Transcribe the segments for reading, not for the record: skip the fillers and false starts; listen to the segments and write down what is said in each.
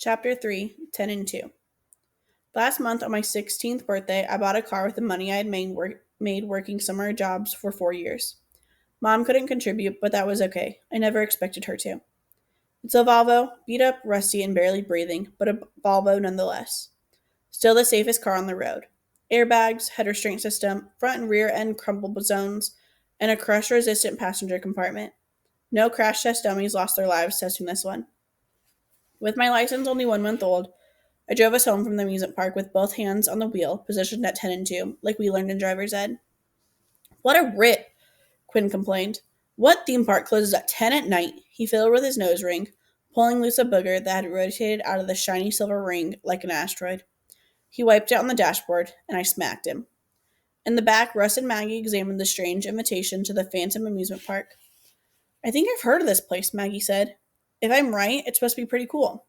Chapter 3, 10 and 2. Last month on my 16th birthday, I bought a car with the money I had made working summer jobs for 4 years. Mom couldn't contribute, but that was okay. I never expected her to. It's a Volvo, beat up, rusty, and barely breathing, but a Volvo nonetheless. Still the safest car on the road. Airbags, head restraint system, front and rear end crumple zones, and a crush-resistant passenger compartment. No crash test dummies lost their lives testing this one. With my license only 1 month old, I drove us home from the amusement park with both hands on the wheel, positioned at 10 and 2, like we learned in driver's ed. What a rip, Quinn complained. What theme park closes at 10 at night? He fiddled with his nose ring, pulling loose a booger that had rotated out of the shiny silver ring like an asteroid. He wiped it on the dashboard, and I smacked him. In the back, Russ and Maggie examined the strange invitation to the Phantom Amusement Park. I think I've heard of this place, Maggie said. If I'm right, it's supposed to be pretty cool.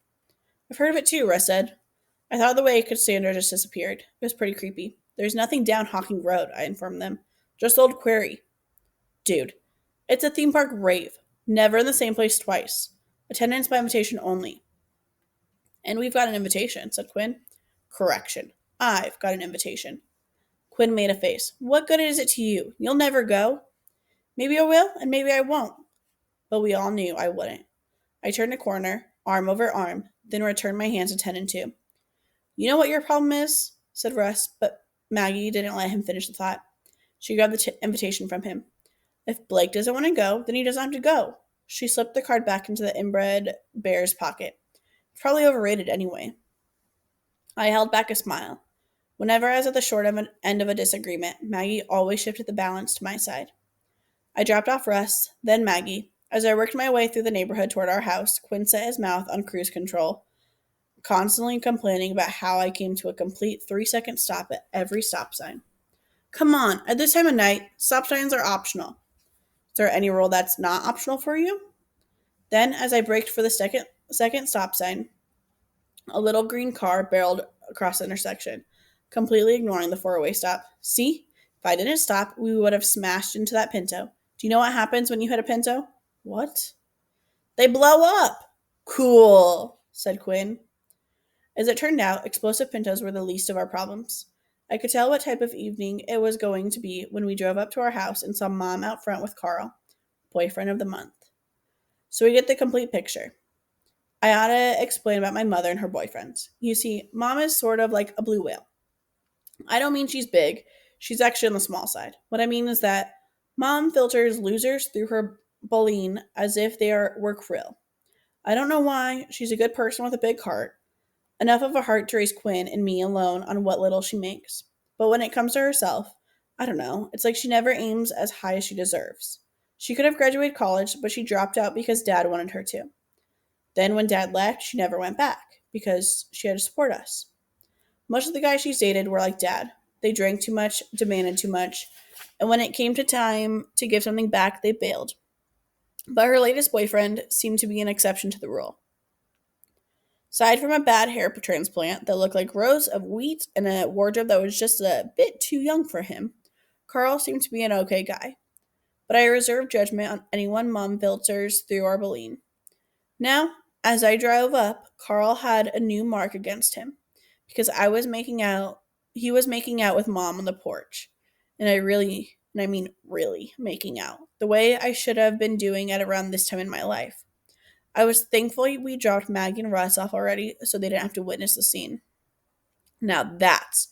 I've heard of it too, Russ said. I thought the way Cassandra just disappeared. It was pretty creepy. There's nothing down Hawking Road, I informed them. Just Old Quarry. Dude, it's a theme park rave. Never in the same place twice. Attendance by invitation only. And we've got an invitation, said Quinn. Correction. I've got an invitation. Quinn made a face. What good is it to you? You'll never go. Maybe I will, and maybe I won't. But we all knew I wouldn't. I turned a corner, arm over arm, then returned my hands to 10 and 2. You know what your problem is? Said Russ, but Maggie didn't let him finish the thought. She grabbed the invitation from him. If Blake doesn't want to go, then he doesn't have to go. She slipped the card back into the inbred bear's pocket. It's probably overrated anyway. I held back a smile. Whenever I was at the short end of a disagreement, Maggie always shifted the balance to my side. I dropped off Russ, then Maggie. As I worked my way through the neighborhood toward our house, Quinn set his mouth on cruise control, constantly complaining about how I came to a complete 3-second stop at every stop sign. Come on, at this time of night, stop signs are optional. Is there any rule that's not optional for you? Then, as I braked for the second stop sign, a little green car barreled across the intersection, completely ignoring the four-way stop. See? If I didn't stop, we would have smashed into that Pinto. Do you know what happens when you hit a Pinto? What? They blow up! Cool, said Quinn. As it turned out, explosive Pintos were the least of our problems. I could tell what type of evening it was going to be when we drove up to our house and saw Mom out front with Carl, boyfriend of the month. So we get the complete picture. I ought to explain about my mother and her boyfriends. You see, Mom is sort of like a blue whale. I don't mean she's big. She's actually on the small side. What I mean is that Mom filters losers through her baleen as if they were krill. I don't know why. She's a good person with a big heart. Enough of a heart to raise Quinn and me alone on what little she makes. But when it comes to herself, I don't know. It's like she never aims as high as she deserves. She could have graduated college, but she dropped out because Dad wanted her to. Then when Dad left, she never went back because she had to support us. Most of the guys she's dated were like Dad. They drank too much, demanded too much, and when it came to time to give something back, they bailed. But her latest boyfriend seemed to be an exception to the rule. Aside from a bad hair transplant that looked like rows of wheat and a wardrobe that was just a bit too young for him, Carl seemed to be an okay guy. But I reserved judgment on anyone Mom filters through our baleen. Now, as I drove up, Carl had a new mark against him because he was making out with Mom on the porch. And I mean really making out, the way I should have been doing at around this time in my life. I was thankful we dropped Maggie and Russ off already so they didn't have to witness the scene. Now that's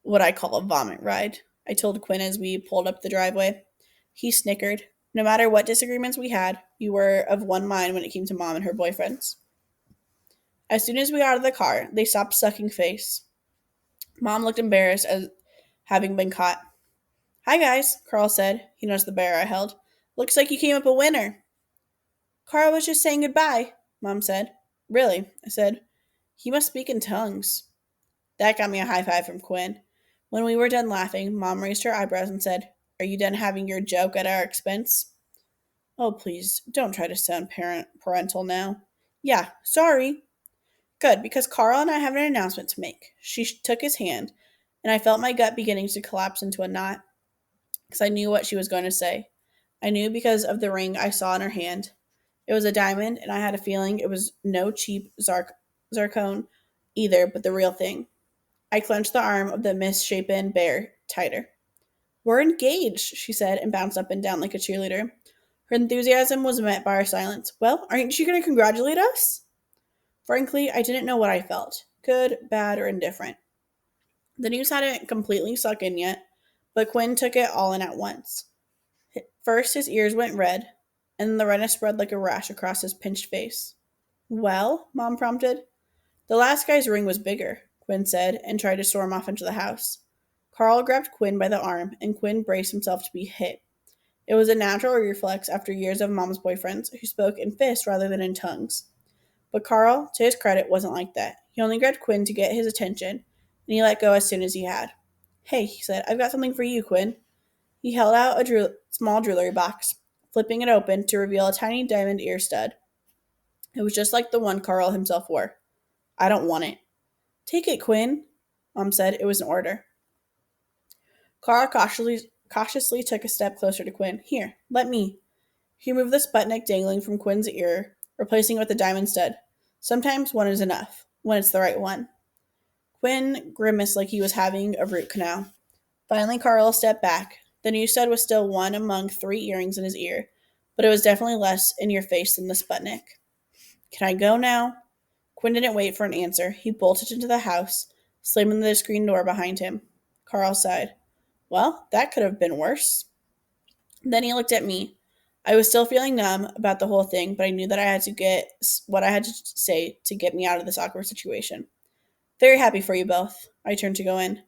what I call a vomit ride, I told Quinn as we pulled up the driveway. He snickered. No matter what disagreements we had, we were of one mind when it came to Mom and her boyfriends. As soon as we got out of the car, they stopped sucking face. Mom looked embarrassed as having been caught. Hi guys, Carl said. He noticed the bear I held. Looks like you came up a winner. Carl was just saying goodbye, Mom said. Really? I said. He must speak in tongues. That got me a high five from Quinn. When we were done laughing, Mom raised her eyebrows and said, Are you done having your joke at our expense? Oh, please, don't try to sound parental now. Yeah, sorry. Good, because Carl and I have an announcement to make. She took his hand, and I felt my gut beginning to collapse into a knot, because I knew what she was going to say. I knew because of the ring I saw in her hand. It was a diamond, and I had a feeling it was no cheap zircone either, but the real thing. I clenched the arm of the misshapen bear tighter. We're engaged, she said, and bounced up and down like a cheerleader. Her enthusiasm was met by our silence. Well, aren't you going to congratulate us? Frankly, I didn't know what I felt good, bad, or indifferent. The news hadn't completely sunk in yet, but Quinn took it all in at once. First, his ears went red, and then the redness spread like a rash across his pinched face. Well, Mom prompted. The last guy's ring was bigger, Quinn said, and tried to storm off into the house. Carl grabbed Quinn by the arm, and Quinn braced himself to be hit. It was a natural reflex after years of Mom's boyfriends who spoke in fists rather than in tongues. But Carl, to his credit, wasn't like that. He only grabbed Quinn to get his attention, and he let go as soon as he had. Hey, he said, I've got something for you, Quinn. He held out a small jewelry box, flipping it open to reveal a tiny diamond ear stud. It was just like the one Carl himself wore. I don't want it. Take it, Quinn, Mom said. It was an order. Carl cautiously took a step closer to Quinn. Here, let me. He removed the Sputnik dangling from Quinn's ear, replacing it with a diamond stud. Sometimes one is enough, when it's the right one. Quinn grimaced like he was having a root canal. Finally, Carl stepped back. The new stud was still one among 3 earrings in his ear, but it was definitely less in your face than the Sputnik. Can I go now? Quinn didn't wait for an answer. He bolted into the house, slamming the screen door behind him. Carl sighed. Well, that could have been worse. Then he looked at me. I was still feeling numb about the whole thing, but I knew that I had to get what I had to say to get me out of this awkward situation. Very happy for you both. I turned to go in.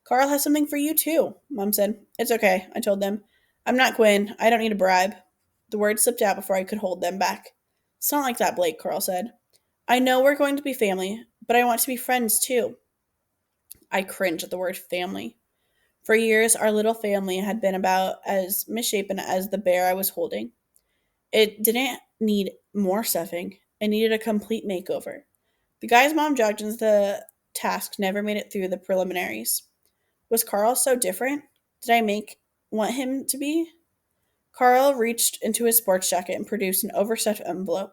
Carl has something for you, too, Mom said. It's okay, I told them. I'm not Quinn. I don't need a bribe. The words slipped out before I could hold them back. It's not like that, Blake, Carl said. I know we're going to be family, but I want to be friends, too. I cringed at the word family. For years, our little family had been about as misshapen as the bear I was holding. It didn't need more stuffing. It needed a complete makeover. The guy's mom dragged into the task never made it through the preliminaries. Was Carl so different? Did I want him to be? Carl reached into his sports jacket and produced an overstuffed envelope.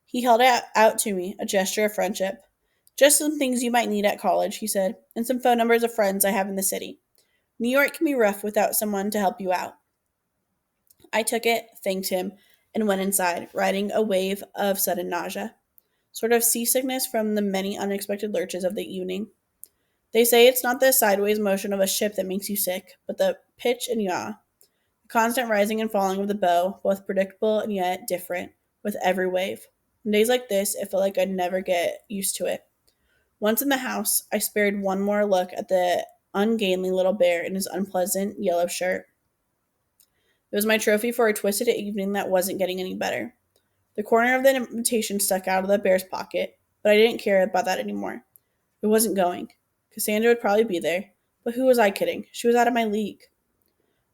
He held it out to me, a gesture of friendship. Just some things you might need at college, he said, and some phone numbers of friends I have in the city. New York can be rough without someone to help you out. I took it, thanked him, and went inside, riding a wave of sudden nausea. Sort of seasickness from the many unexpected lurches of the evening. They say it's not the sideways motion of a ship that makes you sick, but the pitch and yaw. The constant rising and falling of the bow, both predictable and yet different, with every wave. On days like this, it felt like I'd never get used to it. Once in the house, I spared one more look at the ungainly little bear in his unpleasant yellow shirt. It was my trophy for a twisted evening that wasn't getting any better. The corner of the invitation stuck out of the bear's pocket, but I didn't care about that anymore. It wasn't going. Cassandra would probably be there, but who was I kidding? She was out of my league.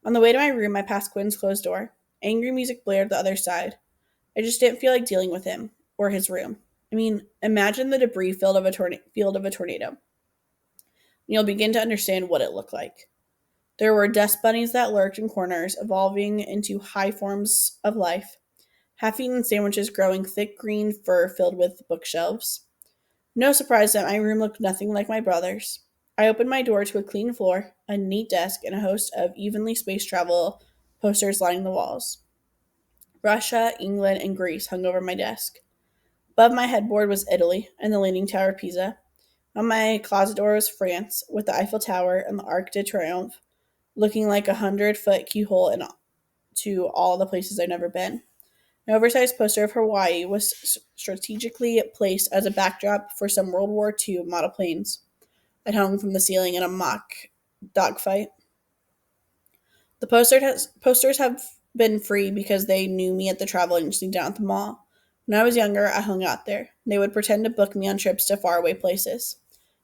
On the way to my room, I passed Quinn's closed door. Angry music blared the other side. I just didn't feel like dealing with him, or his room. I mean, imagine the debris field of a tornado. You'll begin to understand what it looked like. There were dust bunnies that lurked in corners, evolving into high forms of life. Half-eaten sandwiches growing thick green fur filled with bookshelves. No surprise that my room looked nothing like my brother's. I opened my door to a clean floor, a neat desk, and a host of evenly spaced travel posters lining the walls. Russia, England, and Greece hung over my desk. Above my headboard was Italy and the Leaning Tower of Pisa. On my closet door was France, with the Eiffel Tower and the Arc de Triomphe, looking like 100-foot keyhole to all the places I'd never been. An oversized poster of Hawaii was strategically placed as a backdrop for some World War II model planes that hung from the ceiling in a mock dogfight. The posters have been free because they knew me at the travel agency down at the mall. When I was younger, I hung out there. They would pretend to book me on trips to faraway places.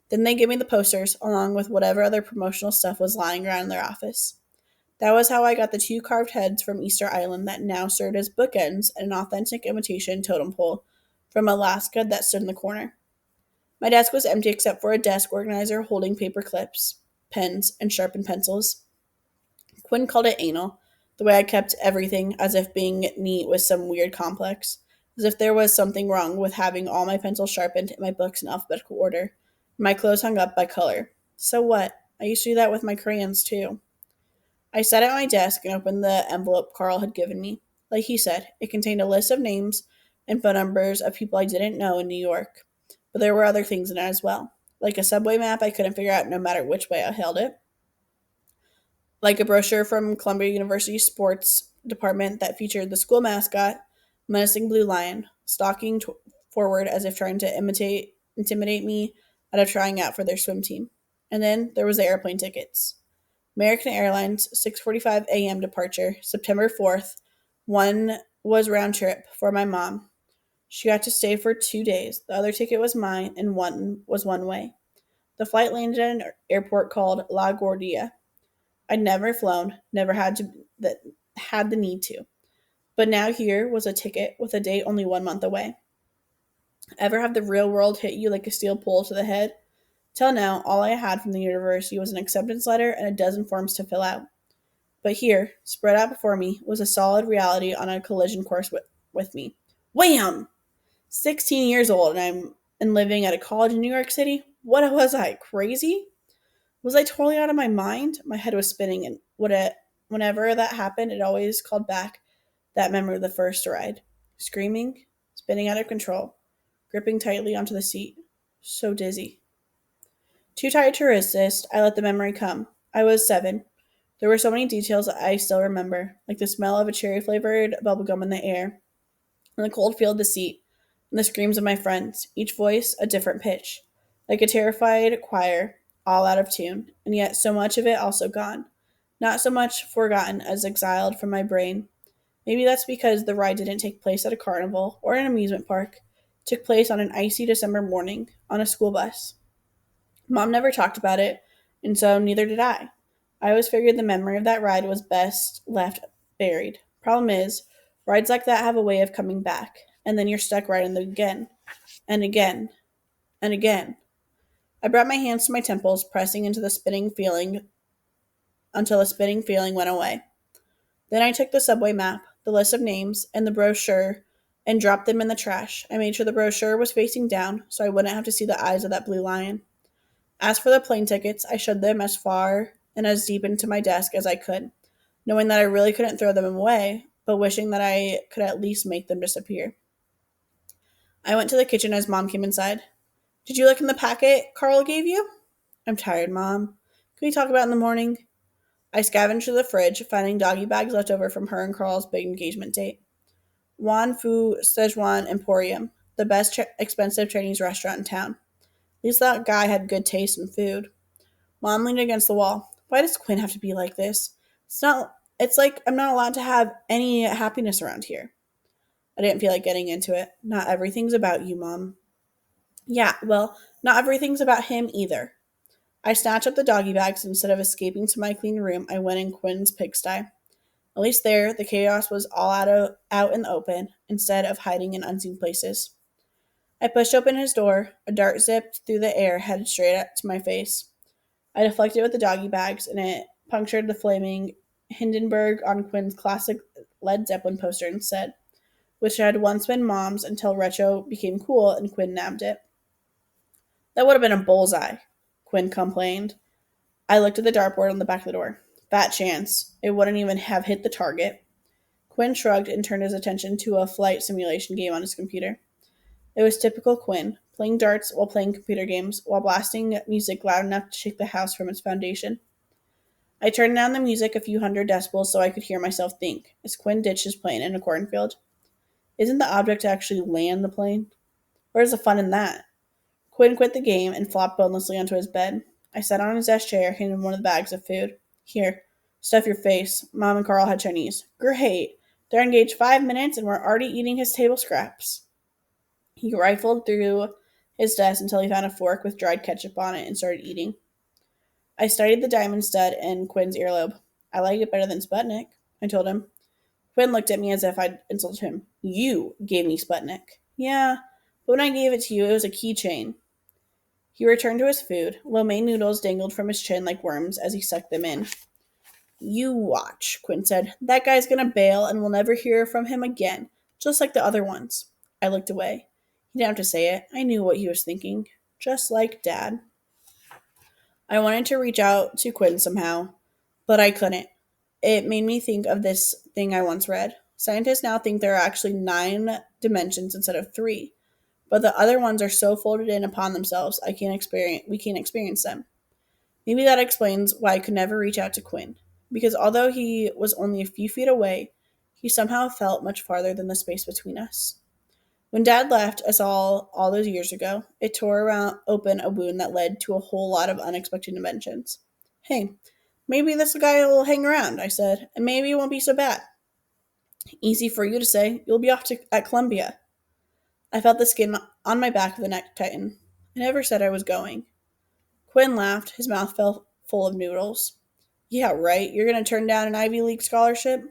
Then they gave me the posters, along with whatever other promotional stuff was lying around in their office. That was how I got the 2 carved heads from Easter Island that now served as bookends and an authentic imitation totem pole from Alaska that stood in the corner. My desk was empty except for a desk organizer holding paper clips, pens, and sharpened pencils. Quinn called it anal, the way I kept everything as if being neat was some weird complex. as if there was something wrong with having all my pencils sharpened and my books in alphabetical order, and my clothes hung up by color. So what? I used to do that with my crayons too. I sat at my desk and opened the envelope Carl had given me. Like he said, it contained a list of names and phone numbers of people I didn't know in New York. But there were other things in it as well. Like a subway map I couldn't figure out no matter which way I held it. Like a brochure from Columbia University sports department that featured the school mascot, menacing blue lion, stalking forward as if trying to intimidate me out of trying out for their swim team. And then there was the airplane tickets. American Airlines 6:45 a.m. departure, September 4th. One was round trip for my mom. She got to stay for 2 days. The other ticket was mine and one was one way. The flight landed at an airport called LaGuardia. I'd never flown, never had the need to. But now here was a ticket with a date only 1 month away. Ever have the real world hit you like a steel pole to the head? Till now, all I had from the university was an acceptance letter and a dozen forms to fill out. But here, spread out before me, was a solid reality on a collision course with me. Wham! 16 years old and living at a college in New York City? What was I, crazy? Was I totally out of my mind? My head was spinning, and whenever that happened, it always called back that memory of the first ride. Screaming, spinning out of control, gripping tightly onto the seat. So dizzy. Too tired to resist, I let the memory come. I was 7. There were so many details I still remember, like the smell of a cherry-flavored bubblegum in the air, and the cold feel of the seat, and the screams of my friends, each voice a different pitch, like a terrified choir, all out of tune, and yet so much of it also gone. Not so much forgotten as exiled from my brain. Maybe that's because the ride didn't take place at a carnival or an amusement park. It took place on an icy December morning, on a school bus. Mom never talked about it, and so neither did I. I always figured the memory of that ride was best left buried. Problem is, rides like that have a way of coming back, and then you're stuck riding them again, and again, and again. I brought my hands to my temples, pressing into the spinning feeling until the spinning feeling went away. Then I took the subway map, the list of names, and the brochure and dropped them in the trash. I made sure the brochure was facing down so I wouldn't have to see the eyes of that blue lion. As for the plane tickets, I shoved them as far and as deep into my desk as I could, knowing that I really couldn't throw them away, but wishing that I could at least make them disappear. I went to the kitchen as Mom came inside. Did you look in the packet Carl gave you? I'm tired, Mom. Can we talk about it in the morning? I scavenged through the fridge, finding doggy bags left over from her and Carl's big engagement date. Wan Fu Szechuan Emporium, the best expensive Chinese restaurant in town. At least that guy had good taste in food. Mom leaned against the wall. Why does Quinn have to be like this? It's like I'm not allowed to have any happiness around here. I didn't feel like getting into it. Not everything's about you, Mom. Yeah, well, not everything's about him either. I snatched up the doggy bags and instead of escaping to my clean room, I went in Quinn's pigsty. At least there, the chaos was all out in the open, instead of hiding in unseen places. I pushed open his door. A dart zipped through the air, headed straight up to my face. I deflected with the doggy bags, and it punctured the flaming Hindenburg on Quinn's classic Led Zeppelin poster instead, which had once been Mom's until retro became cool and Quinn nabbed it. That would have been a bullseye, Quinn complained. I looked at the dartboard on the back of the door. Fat chance. It wouldn't even have hit the target. Quinn shrugged and turned his attention to a flight simulation game on his computer. It was typical Quinn, playing darts while playing computer games, while blasting music loud enough to shake the house from its foundation. I turned down the music a few hundred decibels so I could hear myself think, as Quinn ditched his plane in a cornfield. Isn't the object to actually land the plane? Where's the fun in that? Quinn quit the game and flopped bonelessly onto his bed. I sat on his desk chair, handed him one of the bags of food. Here, stuff your face. Mom and Carl had Chinese. Great. They're engaged 5 minutes and we're already eating his table scraps. He rifled through his desk until he found a fork with dried ketchup on it and started eating. I studied the diamond stud in Quinn's earlobe. I like it better than Sputnik, I told him. Quinn looked at me as if I'd insulted him. You gave me Sputnik. Yeah, but when I gave it to you, it was a keychain. He returned to his food. Lo mein noodles dangled from his chin like worms as he sucked them in. You watch, Quinn said. That guy's gonna bail and we'll never hear from him again, just like the other ones. I looked away. He didn't have to say it. I knew what he was thinking. Just like Dad. I wanted to reach out to Quinn somehow, but I couldn't. It made me think of this thing I once read. Scientists now think there are actually 9 dimensions instead of 3, but the other ones are so folded in upon themselves we can't experience them. Maybe that explains why I could never reach out to Quinn, because although he was only a few feet away, he somehow felt much farther than the space between us. When Dad left us all those years ago, it tore around open a wound that led to a whole lot of unexpected inventions. Hey, maybe this guy will hang around, I said, and maybe it won't be so bad. Easy for you to say. You'll be off at Columbia. I felt the skin on my back of the neck tighten. I never said I was going. Quinn laughed. His mouth felt full of noodles. Yeah, right. You're going to turn down an Ivy League scholarship?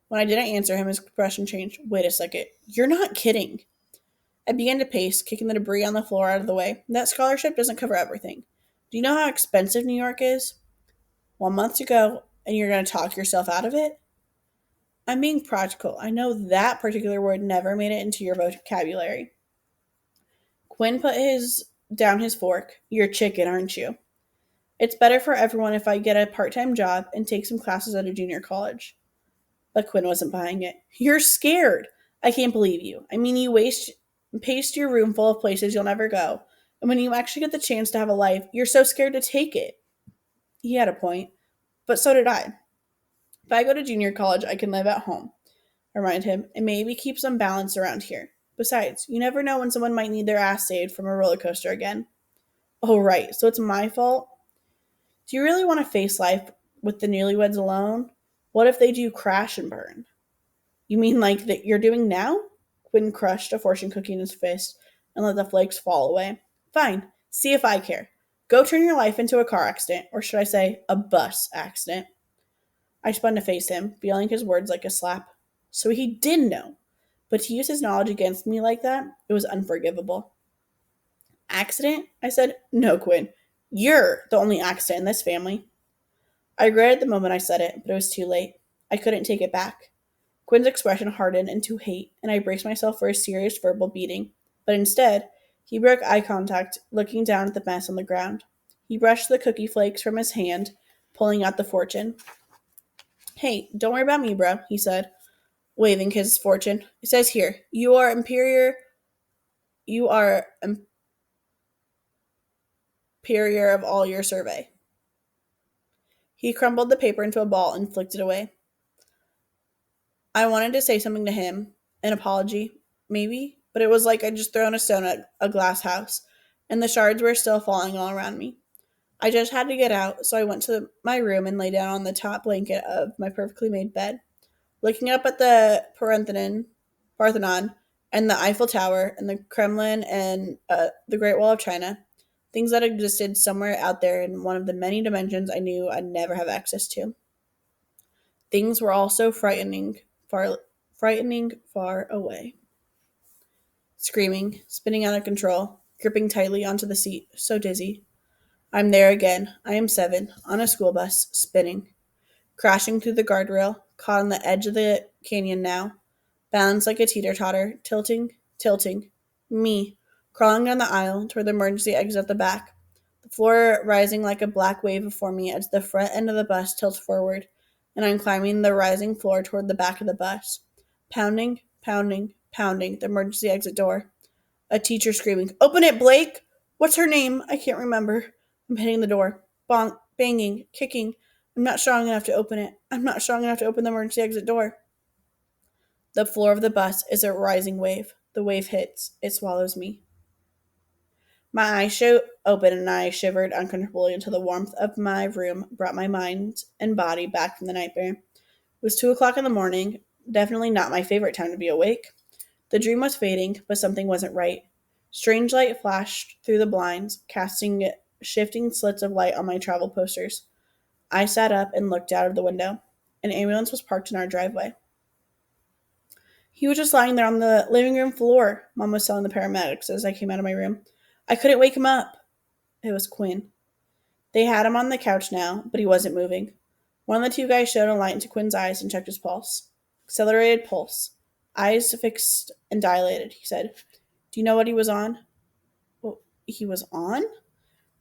When I didn't answer him, his expression changed. Wait a second. You're not kidding. I began to pace, kicking the debris on the floor out of the way. That scholarship doesn't cover everything. Do you know how expensive New York is? Well, months ago, and you're going to talk yourself out of it? I'm being practical. I know that particular word never made it into your vocabulary. Quinn put down his fork. You're chicken, aren't you? It's better for everyone if I get a part-time job and take some classes at a junior college. But Quinn wasn't buying it. You're scared. I can't believe you. I mean, you paste your room full of places you'll never go. And when you actually get the chance to have a life, you're so scared to take it. He had a point, but so did I. If I go to junior college, I can live at home, I reminded him, and maybe keep some balance around here. Besides, you never know when someone might need their ass saved from a roller coaster again. Oh, right, so it's my fault? Do you really want to face life with the newlyweds alone? What if they do crash and burn? You mean like that you're doing now? Quinn crushed a fortune cookie in his fist and let the flakes fall away. Fine, see if I care. Go turn your life into a car accident, or should I say, a bus accident. I spun to face him, feeling his words like a slap. So he did know. But to use his knowledge against me like that, it was unforgivable. Accident? I said, no, Quinn. You're the only accident in this family. I regretted the moment I said it, but it was too late. I couldn't take it back. Quinn's expression hardened into hate, and I braced myself for a serious verbal beating. But instead, he broke eye contact, looking down at the mess on the ground. He brushed the cookie flakes from his hand, pulling out the fortune. Hey, don't worry about me, bro, he said, waving his fortune. It says here, you are superior of all your survey. He crumbled the paper into a ball and flicked it away. I wanted to say something to him, an apology, maybe, but it was like I'd just thrown a stone at a glass house, and the shards were still falling all around me. I just had to get out, so I went to my room and lay down on the top blanket of my perfectly made bed. Looking up at the Parthenon, and the Eiffel Tower, and the Kremlin, and the Great Wall of China, things that existed somewhere out there in one of the many dimensions I knew I'd never have access to. Things were all so frightening far away. Screaming, spinning out of control, gripping tightly onto the seat, so dizzy. I'm there again. I am 7, on a school bus, spinning. Crashing through the guardrail, caught on the edge of the canyon now. Balanced like a teeter-totter, tilting. Me, crawling down the aisle toward the emergency exit at the back. The floor rising like a black wave before me as the front end of the bus tilts forward, and I'm climbing the rising floor toward the back of the bus. Pounding, the emergency exit door. A teacher screaming, "Open it, Blake! What's her name? I can't remember." I'm hitting the door. Bonk, banging, kicking. I'm not strong enough to open it. I'm not strong enough to open the emergency exit door. The floor of the bus is a rising wave. The wave hits. It swallows me. My eyes open and I shivered uncomfortably until the warmth of my room brought my mind and body back from the nightmare. It was 2 o'clock in the morning, definitely not my favorite time to be awake. The dream was fading, but something wasn't right. Strange light flashed through the blinds, casting shifting slits of light on my travel posters. I sat up and looked out of the window. An ambulance was parked in our driveway. He was just lying there on the living room floor, Mom was telling the paramedics as I came out of my room. I couldn't wake him up. It was Quinn. They had him on the couch now, but he wasn't moving. One of the two guys showed a light into Quinn's eyes and checked his pulse. Accelerated pulse. eyes fixed and dilated. He said, "Do you know what he was on?" Well, he was on?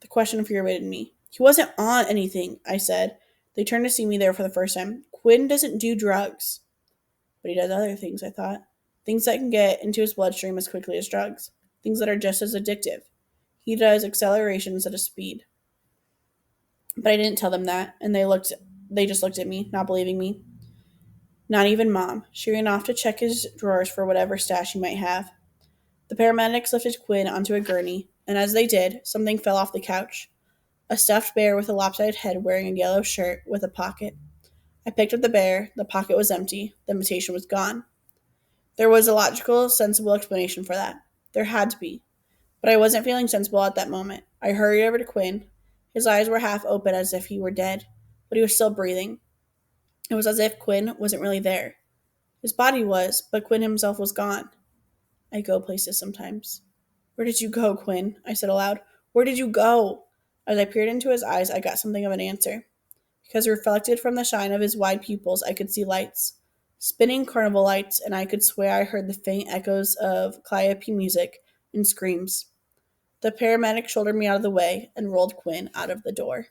The question infuriated me. He wasn't on anything, I said. They turned to see me there for the first time. Quinn doesn't do drugs. But he does other things, I thought. Things that can get into his bloodstream as quickly as drugs. Things that are just as addictive. He does acceleration instead of speed. But I didn't tell them that, and they just looked at me, not believing me. Not even Mom. She ran off to check his drawers for whatever stash he might have. The paramedics lifted Quinn onto a gurney, and as they did, something fell off the couch. A stuffed bear with a lopsided head wearing a yellow shirt with a pocket. I picked up the bear. The pocket was empty. The invitation was gone. There was a logical, sensible explanation for that. There had to be. But I wasn't feeling sensible at that moment. I hurried over to Quinn. His eyes were half open as if he were dead, but he was still breathing. It was as if Quinn wasn't really there. His body was, but Quinn himself was gone. I go places sometimes. Where did you go, Quinn? I said aloud. Where did you go? As I peered into his eyes, I got something of an answer. Because reflected from the shine of his wide pupils, I could see lights. Spinning carnival lights, and I could swear I heard the faint echoes of calliope music and screams. The paramedic shouldered me out of the way and rolled Quinn out of the door.